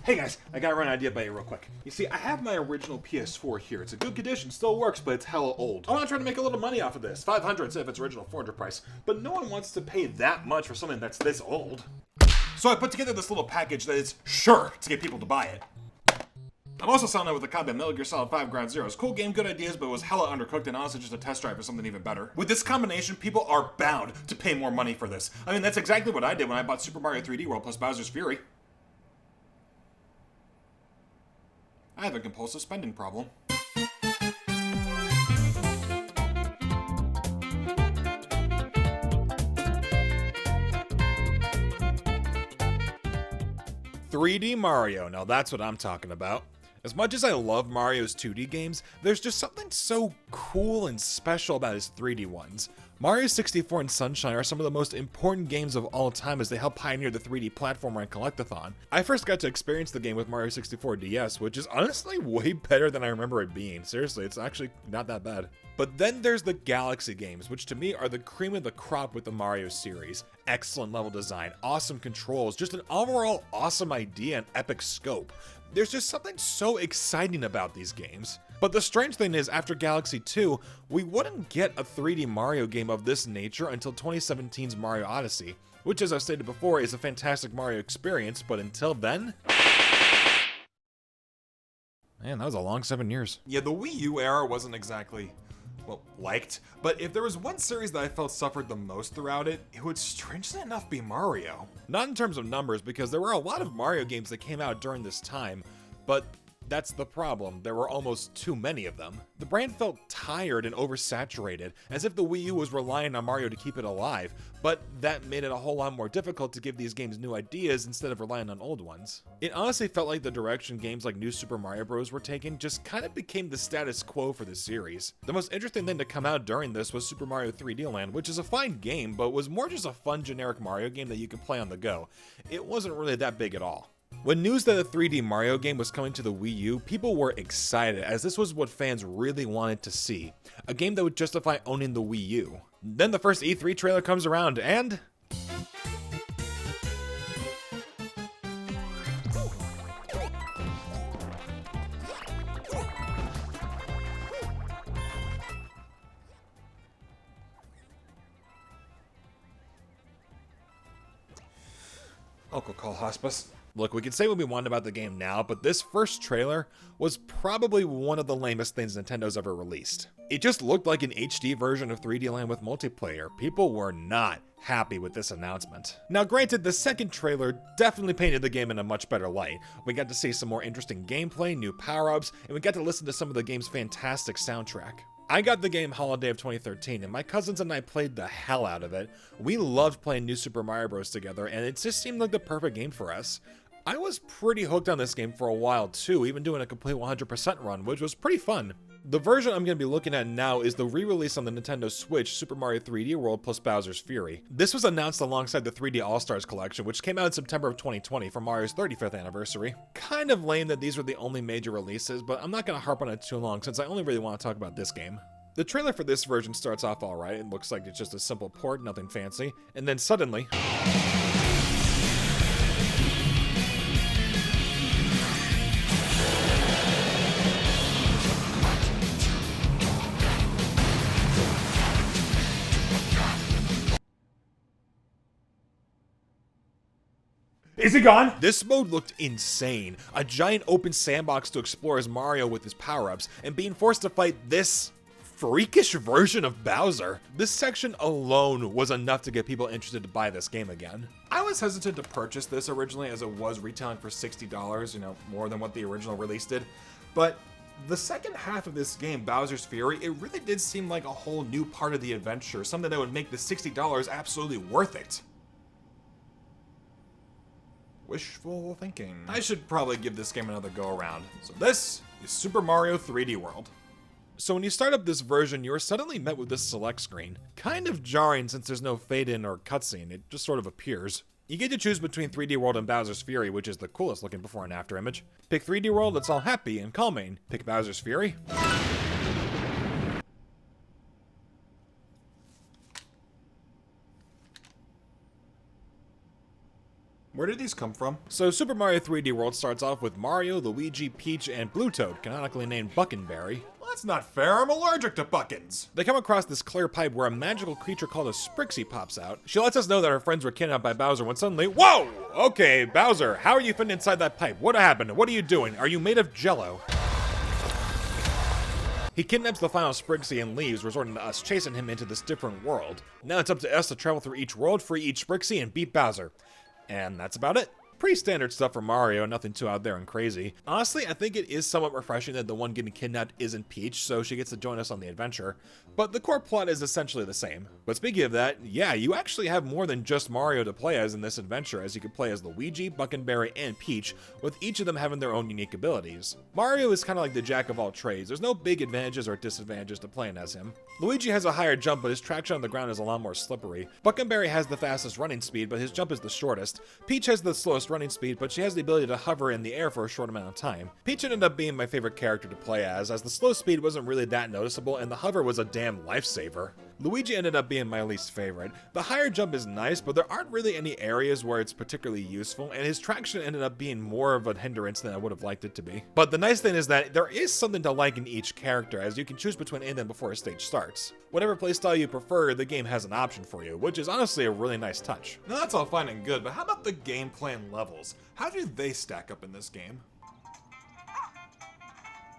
Hey guys, I gotta run an idea by you real quick. You see, I have my original PS4 here. It's a good condition, still works, but it's hella old. I wanna try to make a little money off of this. 500 instead of its original 400 price. But no one wants to pay that much for something that's this old. So I put together this little package that is sure to get people to buy it. I'm also selling it with a copy of Metal Gear Solid 5 Ground Zeroes. Cool game, good ideas, but it was hella undercooked and honestly just a test drive for something even better. With this combination, people are bound to pay more money for this. I mean, that's exactly what I did when I bought Super Mario 3D World plus Bowser's Fury. I have a compulsive spending problem. "3D Mario, now that's what I'm talking about. As much as I love Mario's 2D games, there's just something so cool and special about his 3D ones. Mario 64 and Sunshine are some of the most important games of all time as they help pioneer the 3D platformer and collectathon. I first got to experience the game with Mario 64 DS, which is honestly way better than I remember it being. Seriously, it's actually not that bad. But then there's the Galaxy games, which to me are the cream of the crop with the Mario series. Excellent level design, awesome controls, just an overall awesome idea and epic scope. There's just something so exciting about these games. But the strange thing is, after Galaxy 2, we wouldn't get a 3D Mario game of this nature until 2017's Mario Odyssey, which, as I've stated before, is a fantastic Mario experience, but until then... Man, that was a long 7 years. Yeah, the Wii U era wasn't exactly, well, liked, but if there was one series that I felt suffered the most throughout it, it would strangely enough be Mario. Not in terms of numbers, because there were a lot of Mario games that came out during this time, but that's the problem, there were almost too many of them. The brand felt tired and oversaturated, as if the Wii U was relying on Mario to keep it alive, but that made it a whole lot more difficult to give these games new ideas instead of relying on old ones. It honestly felt like the direction games like New Super Mario Bros. Were taking just kind of became the status quo for the series. The most interesting thing to come out during this was Super Mario 3D Land, which is a fine game, but was more just a fun generic Mario game that you could play on the go. It wasn't really that big at all. When news that a 3D Mario game was coming to the Wii U, people were excited, as this was what fans really wanted to see. A game that would justify owning the Wii U. Then the first E3 trailer comes around, and... Uncle call hospice. Look, we can say what we want about the game now, but this first trailer was probably one of the lamest things Nintendo's ever released. It just looked like an HD version of 3D Land with multiplayer. People were not happy with this announcement. Now granted, the second trailer definitely painted the game in a much better light. We got to see some more interesting gameplay, new power-ups, and we got to listen to some of the game's fantastic soundtrack. I got the game holiday of 2013, and my cousins and I played the hell out of it. We loved playing New Super Mario Bros. Together, and it just seemed like the perfect game for us. I was pretty hooked on this game for a while too, even doing a complete 100% run, which was pretty fun. The version I'm going to be looking at now is the re-release on the Nintendo Switch, Super Mario 3D World plus Bowser's Fury. This was announced alongside the 3D All-Stars collection, which came out in September of 2020 for Mario's 35th anniversary. Kind of lame that these were the only major releases, but I'm not going to harp on it too long since I only really want to talk about this game. The trailer for this version starts off alright, it looks like it's just a simple port, nothing fancy, and then suddenly... Is he gone? This mode looked insane. A giant open sandbox to explore as Mario with his power-ups, and being forced to fight this freakish version of Bowser. This section alone was enough to get people interested to buy this game again. I was hesitant to purchase this originally as it was retailing for $60, more than what the original release did, but the second half of this game, Bowser's Fury, it really did seem like a whole new part of the adventure, something that would make the $60 absolutely worth it. Wishful thinking. I should probably give this game another go around. So this is Super Mario 3D World. So when you start up this version, you are suddenly met with this select screen. Kind of jarring since there's no fade in or cutscene, it just sort of appears. You get to choose between 3D World and Bowser's Fury, which is the coolest looking before and after image. Pick 3D World, it's all happy and calming. Pick Bowser's Fury. Where did these come from? So Super Mario 3D World starts off with Mario, Luigi, Peach, and Blue Toad, canonically named Buckenberry. Well, that's not fair. I'm allergic to buckins. They come across this clear pipe where a magical creature called a Sprixie pops out. She lets us know that her friends were kidnapped by Bowser when suddenly, whoa! Okay, Bowser, how are you fitting inside that pipe? What happened? What are you doing? Are you made of jello? He kidnaps the final Sprixie and leaves, resorting to us chasing him into this different world. Now it's up to us to travel through each world, free each Sprixie, and beat Bowser. And that's about it. Pretty standard stuff for Mario, nothing too out there and crazy. Honestly, I think it is somewhat refreshing that the one getting kidnapped isn't Peach, so she gets to join us on the adventure. But the core plot is essentially the same. But speaking of that, yeah, you actually have more than just Mario to play as in this adventure, as you can play as Luigi, Buckenberry, and Peach, with each of them having their own unique abilities. Mario is kind of like the jack of all trades. There's no big advantages or disadvantages to playing as him. Luigi has a higher jump, but his traction on the ground is a lot more slippery. Buckenberry has the fastest running speed, but his jump is the shortest. Peach has the slowest running speed, but she has the ability to hover in the air for a short amount of time. Peach ended up being my favorite character to play as the slow speed wasn't really that noticeable and the hover was a damn lifesaver. Luigi ended up being my least favorite. The higher jump is nice, but there aren't really any areas where it's particularly useful, and his traction ended up being more of a hindrance than I would have liked it to be. But the nice thing is that there is something to like in each character, as you can choose between any of them before a stage starts. Whatever playstyle you prefer, the game has an option for you, which is honestly a really nice touch. Now that's all fine and good, but how about the gameplay and levels? How do they stack up in this game?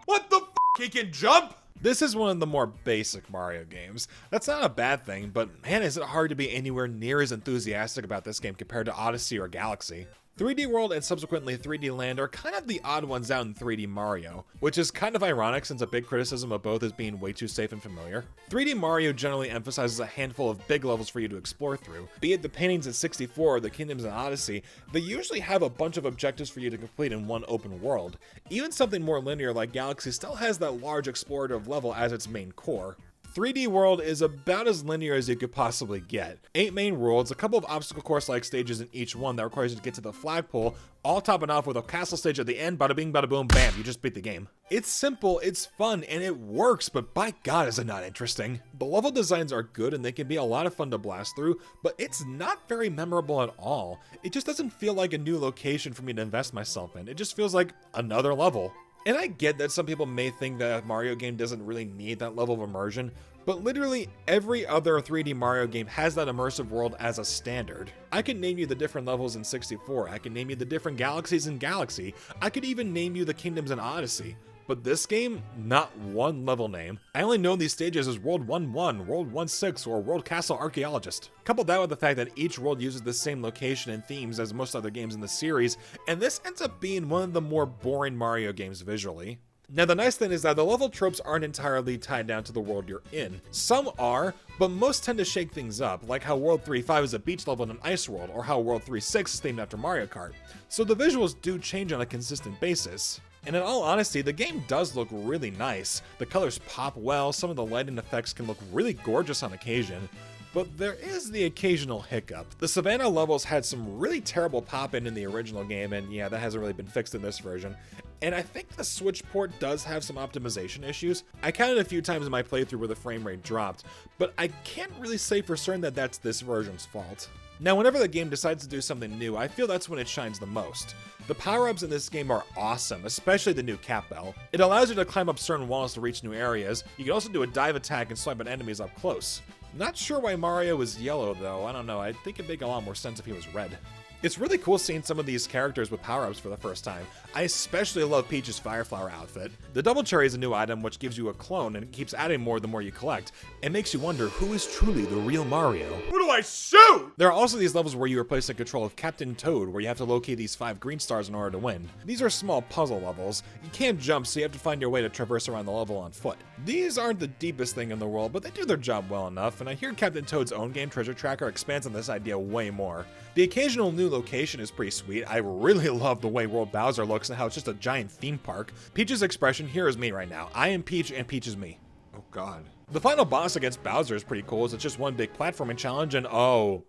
What the f***? He can jump? This is one of the more basic Mario games. That's not a bad thing, but man, is it hard to be anywhere near as enthusiastic about this game compared to Odyssey or Galaxy. 3D World and subsequently 3D Land are kind of the odd ones out in 3D Mario, which is kind of ironic since a big criticism of both is being way too safe and familiar. 3D Mario generally emphasizes a handful of big levels for you to explore through. Be it the paintings in 64 or the kingdoms in Odyssey, they usually have a bunch of objectives for you to complete in one open world. Even something more linear like Galaxy still has that large explorative level as its main core. 3D World is about as linear as you could possibly get. 8 main worlds, a couple of obstacle course-like stages in each one that requires you to get to the flagpole, all topping off with a castle stage at the end, bada bing, bada boom, bam, you just beat the game. It's simple, it's fun, and it works, but by God is it not interesting. The level designs are good and they can be a lot of fun to blast through, but it's not very memorable at all. It just doesn't feel like a new location for me to invest myself in. It just feels like another level. And I get that some people may think that a Mario game doesn't really need that level of immersion, but literally every other 3D Mario game has that immersive world as a standard. I can name you the different levels in 64, I can name you the different galaxies in Galaxy, I could even name you the kingdoms in Odyssey. But this game, not one level name. I only know these stages as World 1-1, World 1-6, or World Castle Archaeologist. Couple that with the fact that each world uses the same location and themes as most other games in the series, and this ends up being one of the more boring Mario games visually. Now the nice thing is that the level tropes aren't entirely tied down to the world you're in. Some are, but most tend to shake things up, like how World 3.5 is a beach level in an ice world, or how World 3.6 is themed after Mario Kart. So the visuals do change on a consistent basis. And in all honesty, the game does look really nice. The colors pop well, some of the lighting effects can look really gorgeous on occasion, but there is the occasional hiccup. The Savanna levels had some really terrible pop-in the original game, and yeah, that hasn't really been fixed in this version. And I think the Switch port does have some optimization issues. I counted a few times in my playthrough where the frame rate dropped, but I can't really say for certain that that's this version's fault. Now, whenever the game decides to do something new, I feel that's when it shines the most. The power-ups in this game are awesome, especially the new Cap Bell. It allows you to climb up certain walls to reach new areas. You can also do a dive attack and swipe at enemies up close. Not sure why Mario was yellow though, I don't know, I think it'd make a lot more sense if he was red. It's really cool seeing some of these characters with power-ups for the first time. I especially love Peach's Fire Flower outfit. The Double Cherry is a new item which gives you a clone and it keeps adding more the more you collect. It makes you wonder who is truly the real Mario. Who do I shoot? There are also these levels where you are placed in control of Captain Toad, where you have to locate these 5 green stars in order to win. These are small puzzle levels. You can't jump, so you have to find your way to traverse around the level on foot. These aren't the deepest thing in the world, but they do their job well enough, and I hear Captain Toad's own game, Treasure Tracker, expands on this idea way more. The occasional new location is pretty sweet. I really love the way World Bowser looks and how it's just a giant theme park. Peach's expression here is me right now. I am Peach and Peach is me. Oh God. The final boss against Bowser is pretty cool, as it's just one big platforming challenge, and oh,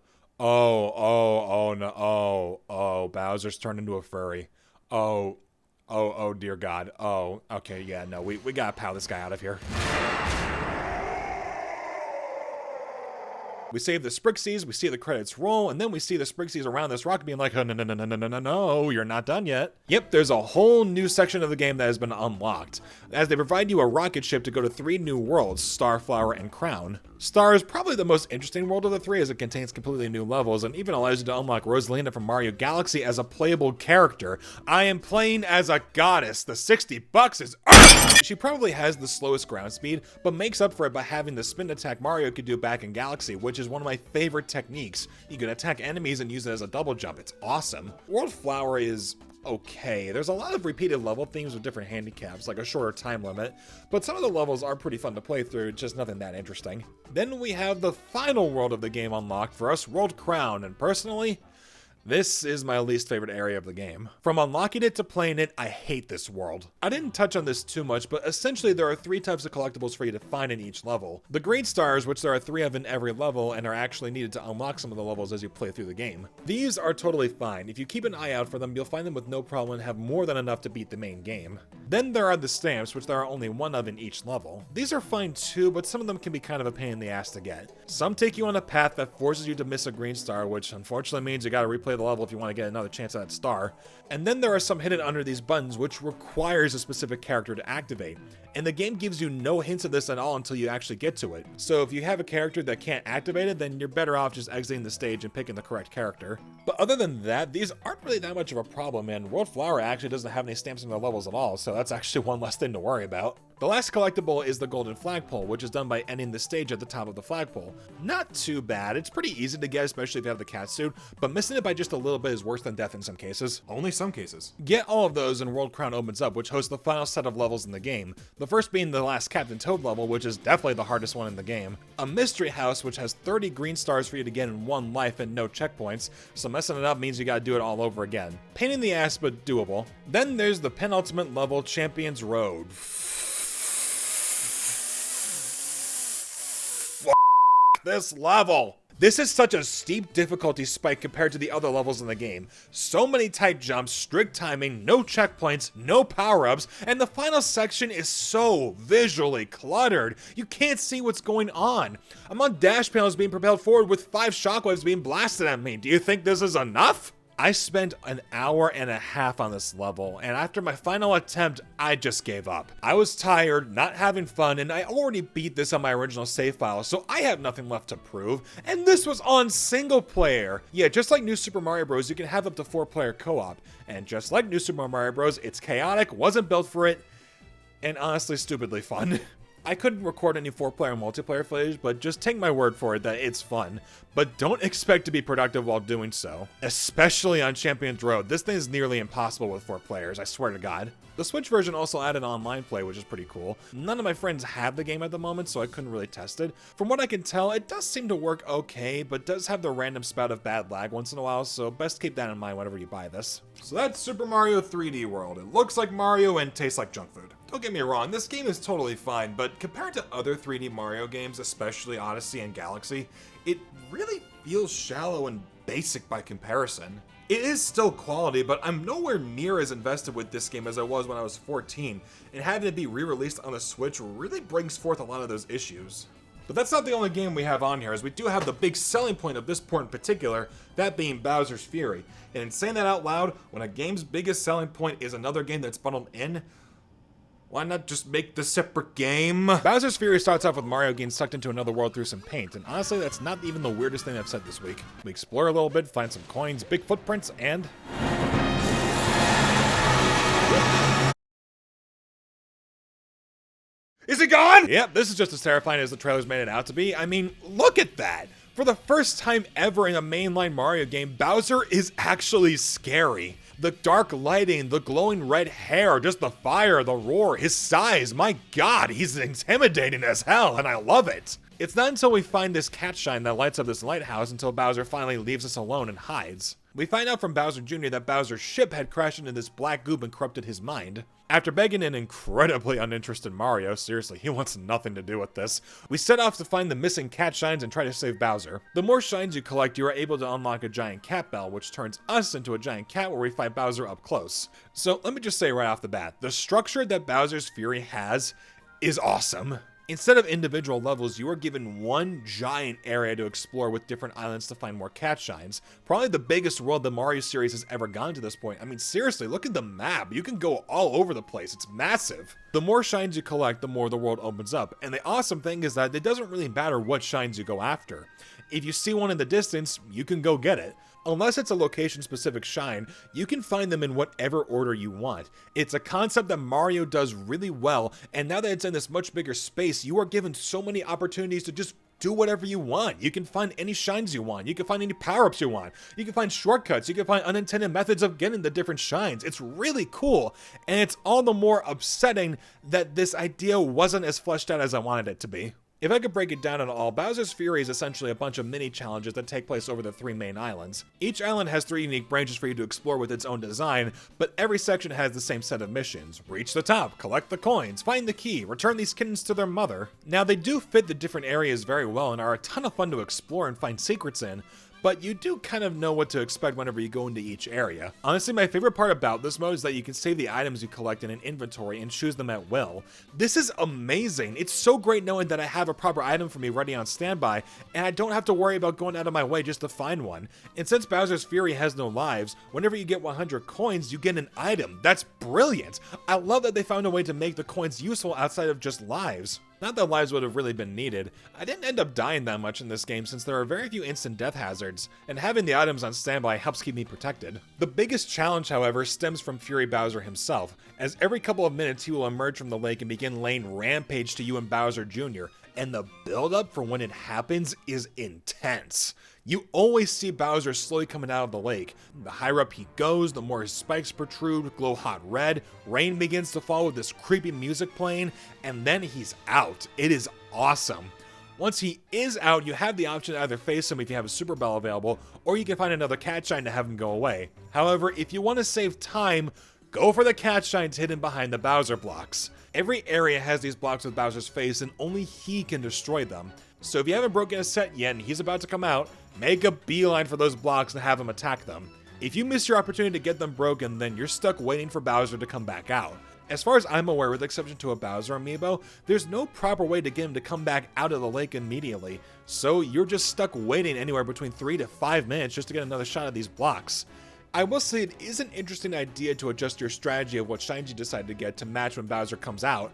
Bowser's turned into a furry. Oh, dear God. Oh, okay, yeah, no, we gotta pow this guy out of here. We save the Sprixies, we see the credits roll, and then we see the Sprixies around this rock being like, oh, no, you're not done yet. Yep, there's a whole new section of the game that has been unlocked, as they provide you a rocket ship to go to 3 new worlds, Star, Flower, and Crown. Star is probably the most interesting world of the 3 as it contains completely new levels and even allows you to unlock Rosalina from Mario Galaxy as a playable character. I am playing as a goddess. The $60 is She probably has the slowest ground speed, but makes up for it by having the spin attack Mario could do back in Galaxy, which is one of my favorite techniques. You can attack enemies and use it as a double jump. It's awesome. World Flower is okay. There's a lot of repeated level themes with different handicaps, like a shorter time limit, but some of the levels are pretty fun to play through, just nothing that interesting. Then we have the final world of the game unlocked for us, World Crown, and personally, this is my least favorite area of the game. From unlocking it to playing it, I hate this world. I didn't touch on this too much, but essentially there are 3 types of collectibles for you to find in each level. The green stars, which there are 3 of in every level and are actually needed to unlock some of the levels as you play through the game. These are totally fine. If you keep an eye out for them, you'll find them with no problem and have more than enough to beat the main game. Then there are the stamps, which there are only 1 of in each level. These are fine too, but some of them can be kind of a pain in the ass to get. Some take you on a path that forces you to miss a green star, which unfortunately means you gotta replay the level if you want to get another chance at that star. And then there are some hidden under these buttons, which requires a specific character to activate. And the game gives you no hints of this at all until you actually get to it. So if you have a character that can't activate it, then you're better off just exiting the stage and picking the correct character. But other than that, these aren't really that much of a problem, and World Flower actually doesn't have any stamps in the levels at all, so that's actually one less thing to worry about. The last collectible is the golden flagpole, which is done by ending the stage at the top of the flagpole. Not too bad, it's pretty easy to get, especially if you have the cat suit, but missing it by just a little bit is worse than death in some cases. Only some cases. Get all of those and World Crown opens up, which hosts the final set of levels in the game. The first being the last Captain Toad level, which is definitely the hardest one in the game. A mystery house, which has 30 green stars for you to get in 1 life and no checkpoints, so messing it up means you gotta do it all over again. Pain in the ass, but doable. Then there's the penultimate level, Champion's Road. This level. This is such a steep difficulty spike compared to the other levels in the game. So many tight jumps, strict timing, no checkpoints, no power-ups, and the final section is so visually cluttered. You can't see what's going on. I'm on dash panels being propelled forward with 5 shockwaves being blasted at me. Do you think this is enough? I spent an hour and a half on this level, and after my final attempt, I just gave up. I was tired, not having fun, and I already beat this on my original save file, so I have nothing left to prove, and this was on single player. Yeah, just like New Super Mario Bros, you can have up to 4-player co-op, and just like New Super Mario Bros, it's chaotic, wasn't built for it, and honestly stupidly fun. I couldn't record any 4-player multiplayer footage, but just take my word for it that it's fun. But don't expect to be productive while doing so. Especially on Champion's Road. This thing is nearly impossible with 4 players, I swear to God. The Switch version also added online play, which is pretty cool. None of my friends have the game at the moment, so I couldn't really test it. From what I can tell, it does seem to work okay, but does have the random spout of bad lag once in a while, so best keep that in mind whenever you buy this. So that's Super Mario 3D World. It looks like Mario and tastes like junk food. Don't get me wrong, this game is totally fine, but compared to other 3D Mario games, especially Odyssey and Galaxy, it really feels shallow and basic by comparison. It is still quality, but I'm nowhere near as invested with this game as I was when I was 14, and having it be re-released on the Switch really brings forth a lot of those issues. But that's not the only game we have on here, as we do have the big selling point of this port in particular, that being Bowser's Fury. And in saying that out loud, when a game's biggest selling point is another game that's bundled in, why not just make the separate game? Bowser's Fury starts off with Mario getting sucked into another world through some paint, and honestly, that's not even the weirdest thing I've said this week. We explore a little bit, find some coins, big footprints, and... Is it gone? Yep, this is just as terrifying as the trailers made it out to be. I mean, look at that! For the first time ever in a mainline Mario game, Bowser is actually scary. The dark lighting, the glowing red hair, just the fire, the roar, his size, my god, he's intimidating as hell, and I love it. It's not until we find this cat shine that lights up this lighthouse until Bowser finally leaves us alone and hides. We find out from Bowser Jr. that Bowser's ship had crashed into this black goop and corrupted his mind. After begging an incredibly uninterested Mario, seriously, he wants nothing to do with this, we set off to find the missing cat shines and try to save Bowser. The more shines you collect, you are able to unlock a giant cat bell, which turns us into a giant cat where we fight Bowser up close. So let me just say right off the bat, the structure that Bowser's Fury has is awesome. Instead of individual levels, you are given one giant area to explore with different islands to find more cat shines. Probably the biggest world the Mario series has ever gone to this point. I mean, seriously, look at the map. You can go all over the place. It's massive. The more shines you collect, the more the world opens up. And the awesome thing is that it doesn't really matter what shines you go after. If you see one in the distance, you can go get it. Unless it's a location-specific shine, you can find them in whatever order you want. It's a concept that Mario does really well, and now that it's in this much bigger space, you are given so many opportunities to just do whatever you want. You can find any shines you want. You can find any power-ups you want. You can find shortcuts. You can find unintended methods of getting the different shines. It's really cool, and it's all the more upsetting that this idea wasn't as fleshed out as I wanted it to be. If I could break it down at all, Bowser's Fury is essentially a bunch of mini challenges that take place over the 3 main islands. Each island has 3 unique branches for you to explore with its own design, but every section has the same set of missions. Reach the top, collect the coins, find the key, return these kittens to their mother. Now they do fit the different areas very well and are a ton of fun to explore and find secrets in, but you do kind of know what to expect whenever you go into each area. Honestly, my favorite part about this mode is that you can save the items you collect in an inventory and choose them at will. This is amazing. It's so great knowing that I have a proper item for me ready on standby, and I don't have to worry about going out of my way just to find one. And since Bowser's Fury has no lives, whenever you get 100 coins, you get an item. That's brilliant. I love that they found a way to make the coins useful outside of just lives. Not that lives would have really been needed. I didn't end up dying that much in this game since there are very few instant death hazards, and having the items on standby helps keep me protected. The biggest challenge, however, stems from Fury Bowser himself, as every couple of minutes he will emerge from the lake and begin laying rampage to you and Bowser Jr., and the build-up for when it happens is intense. You always see Bowser slowly coming out of the lake. The higher up he goes, the more his spikes protrude, glow hot red, rain begins to fall with this creepy music playing, and then he's out. It is awesome. Once he is out, you have the option to either face him if you have a Super Bell available, or you can find another cat shine to have him go away. However, if you want to save time, go for the cat shines hidden behind the Bowser blocks. Every area has these blocks with Bowser's face, and only he can destroy them. So if you haven't broken a set yet and he's about to come out, make a beeline for those blocks and have him attack them. If you miss your opportunity to get them broken, then you're stuck waiting for Bowser to come back out. As far as I'm aware, with the exception to a Bowser amiibo, there's no proper way to get him to come back out of the lake immediately, so you're just stuck waiting anywhere between 3 to 5 minutes just to get another shot at these blocks. I will say it is an interesting idea to adjust your strategy of what shines you decide to get to match when Bowser comes out,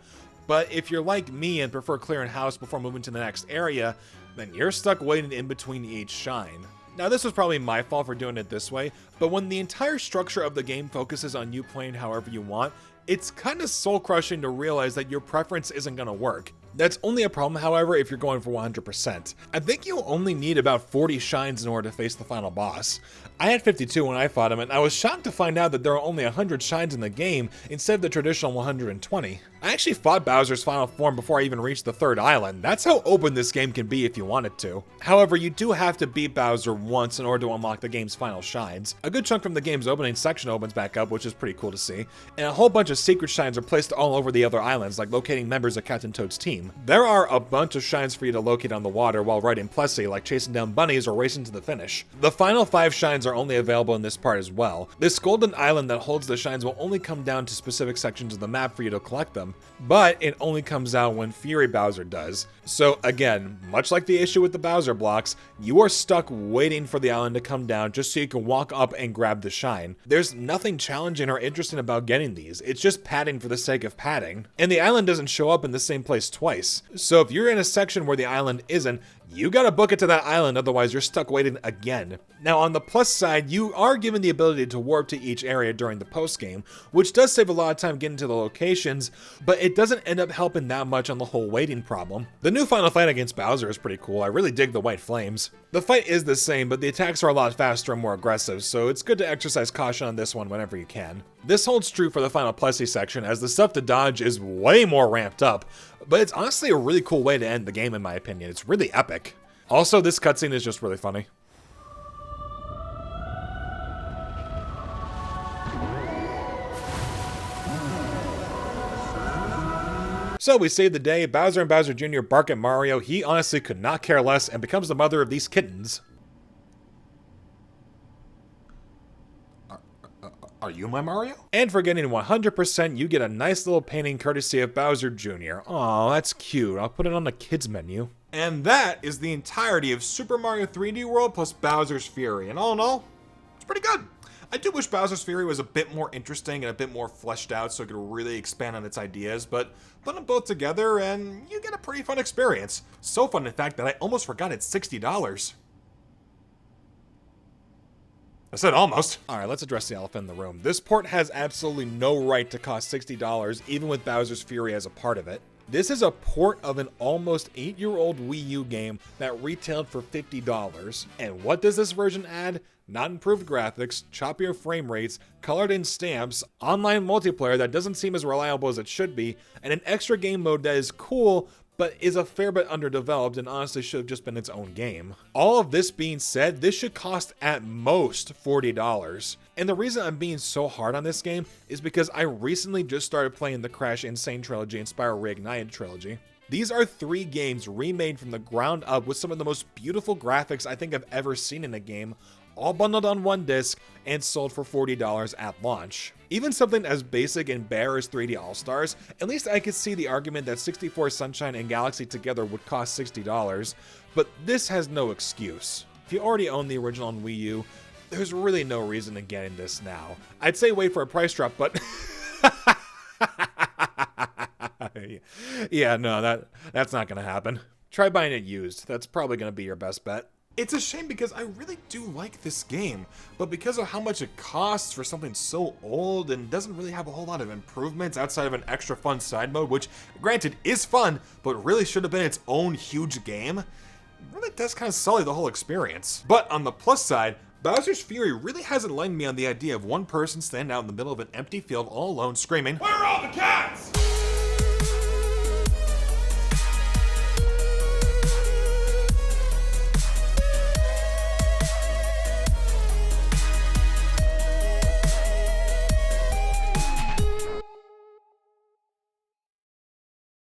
but if you're like me and prefer clearing house before moving to the next area, then you're stuck waiting in between each shine. Now this was probably my fault for doing it this way, but when the entire structure of the game focuses on you playing however you want, it's kind of soul-crushing to realize that your preference isn't going to work. That's only a problem, however, if you're going for 100%. I think you'll only need about 40 shines in order to face the final boss. I had 52 when I fought him, and I was shocked to find out that there are only 100 shines in the game instead of the traditional 120. I actually fought Bowser's final form before I even reached the 3rd island. That's how open this game can be if you wanted to. However, you do have to beat Bowser once in order to unlock the game's final shines. A good chunk from the game's opening section opens back up, which is pretty cool to see, and a whole bunch of secret shines are placed all over the other islands, like locating members of Captain Toad's team. There are a bunch of shines for you to locate on the water while riding Plessie, like chasing down bunnies or racing to the finish. The final 5 shines are only available in this part as well. This golden island that holds the shines will only come down to specific sections of the map for you to collect them, but it only comes out when Fury Bowser does. So again, much like the issue with the Bowser blocks, you are stuck waiting for the island to come down just so you can walk up and grab the shine. There's nothing challenging or interesting about getting these, it's just padding for the sake of padding. And the island doesn't show up in the same place twice. So if you're in a section where the island isn't, you gotta book it to that island, otherwise you're stuck waiting again. Now on the plus side, you are given the ability to warp to each area during the post game, which does save a lot of time getting to the locations, but it doesn't end up helping that much on the whole waiting problem. The new final fight against Bowser is pretty cool. I really dig the white flames. The fight is the same, but the attacks are a lot faster and more aggressive, so it's good to exercise caution on this one whenever you can. This holds true for the final Plessie section, as the stuff to dodge is way more ramped up, but it's honestly a really cool way to end the game in my opinion. It's really epic. Also, this cutscene is just really funny. So we save the day, Bowser and Bowser Jr. bark at Mario, he honestly could not care less and becomes the mother of these kittens. Are you my Mario? And for getting 100%, you get a nice little painting courtesy of Bowser Jr. Aw, that's cute. I'll put it on the kids menu. And that is the entirety of Super Mario 3D World plus Bowser's Fury. And all in all, it's pretty good. I do wish Bowser's Fury was a bit more interesting and a bit more fleshed out so it could really expand on its ideas, but put them both together and you get a pretty fun experience. So fun, in fact, that I almost forgot it's $60. I said almost. Alright, let's address the elephant in the room. This port has absolutely no right to cost $60, even with Bowser's Fury as a part of it. This is a port of an almost 8-year-old Wii U game that retailed for $50. And what does this version add? Not improved graphics, choppier frame rates, colored in stamps, online multiplayer that doesn't seem as reliable as it should be, and an extra game mode that is cool, but is a fair bit underdeveloped and honestly should have just been its own game. All of this being said, this should cost at most $40. And the reason I'm being so hard on this game is because I recently just started playing the Crash Insane Trilogy and Spyro Reignited Trilogy. These are 3 games remade from the ground up with some of the most beautiful graphics I think I've ever seen in a game, all bundled on one disc and sold for $40 at launch. Even something as basic and bare as 3D All-Stars, at least I could see the argument that 64 Sunshine and Galaxy together would cost $60, but this has no excuse. If you already own the original on Wii U, there's really no reason to get in this now. I'd say wait for a price drop, but yeah, no, that's not gonna happen. Try buying it used. That's probably gonna be your best bet. It's a shame because I really do like this game, but because of how much it costs for something so old and doesn't really have a whole lot of improvements outside of an extra fun side mode, which granted is fun, but really should have been its own huge game, it really does kind of sully the whole experience. But on the plus side, Bowser's Fury really hasn't enlightened me on the idea of one person standing out in the middle of an empty field all alone screaming, "Where are all the cats?"